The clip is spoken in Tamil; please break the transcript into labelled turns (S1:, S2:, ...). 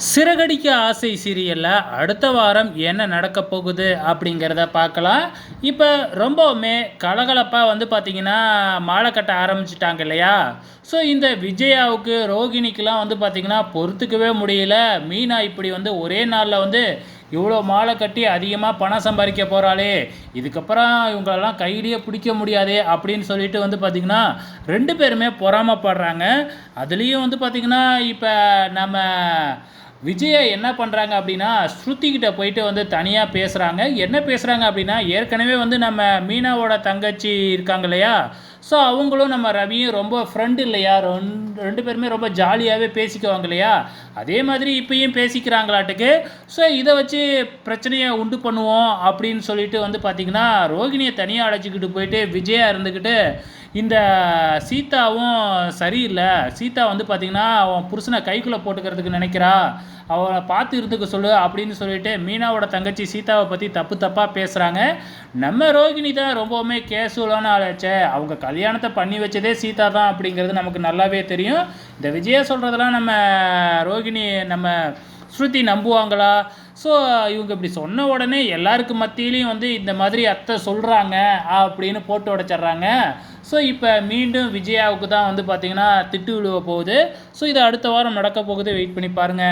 S1: சிறகடிக்க ஆசை சீரியல்ல அடுத்த வாரம் என்ன நடக்க போகுது அப்படிங்கிறத பார்க்கலாம். இப்போ ரொம்பவுமே கலகலப்பா பார்த்தீங்கன்னா, மாலை கட்ட ஆரம்பிச்சுட்டாங்க இல்லையா? ஸோ இந்த விஜயாவுக்கு, ரோகிணிக்கெல்லாம் பார்த்தீங்கன்னா, பொறுத்துக்கவே முடியல. மீனா இப்படி ஒரே நாள்ல இவ்வளோ மாலை கட்டி அதிகமா பணம் சம்பாதிக்க போறாளே! இதுக்கப்புறம் இவங்களெல்லாம் கையிலேயே பிடிக்க முடியாதே! அப்படின்னு சொல்லிட்டு பார்த்தீங்கன்னா, 2 பேருமே பொறாமப்படுறாங்க. அதுலயும் பார்த்தீங்கன்னா, இப்ப நம்ம விஜயா என்ன பண்ணுறாங்க அப்படின்னா, ஸ்ருதி கிட்ட போயிட்டு தனியா பேசுறாங்க. என்ன பேசுறாங்க அப்படின்னா, ஏற்கனவே நம்ம மீனாவோட தங்கச்சி இருக்காங்க இல்லையா? ஸோ அவங்களும் நம்ம ரவியும் ரொம்ப ஃப்ரெண்ட் இல்லையா? 2 பேருமே ரொம்ப ஜாலியாவே பேசிக்குவாங்க இல்லையா? அதே மாதிரி இப்பயும் பேசிக்கிறாங்களாட்டுக்கு. ஸோ இத வச்சு பிரச்சனைய உண்டு பண்ணுவோம் அப்படின்னு சொல்லிட்டு பார்த்தீங்கன்னா, ரோகிணிய தனியா அழைச்சுக்கிட்டு போயிட்டு விஜயா இருந்துக்கிட்டு, இந்த சீதாவும் சரியில்ல. சீதா பார்த்தீங்கன்னா, அவன் புருஷன கைக்குள்ள போட்டுக்கிறதுக்கு நினைக்கிறா. அவள பார்த்து இருந்துக்க சொல்லு அப்படின்னு சொல்லிட்டு மீனாவோட தங்கச்சி சீதாவை பத்தி தப்பு தப்பா பேசுறாங்க. நம்ம ரோகிணி தான் ரொம்பவுமே கேஷுவலான ஆளாச்சே. அவங்க கல்யாணத்த பண்ணி வச்சதே சீதா தான் அப்படிங்கிறது நமக்கு நல்லாவே தெரியும். இந்த விஜயா சொல்றதெல்லாம் நம்ம ரோகிணி நம்ம ஸ்ருதி நம்புவாங்களா? ஸோ இவங்க இப்படி சொன்ன உடனே எல்லாருக்கு மத்தியிலையும் இந்த மாதிரி அத்தை சொல்றாங்க அப்படின்னு போட்டு உடைச்சிடுறாங்க. ஸோ இப்போ மீண்டும் விஜயாவுக்கு தான் பார்த்தீங்கன்னா திட்டு விழுவ போகுது. ஸோ இது அடுத்த வாரம் நடக்க போகுது. வெயிட் பண்ணி பாருங்க.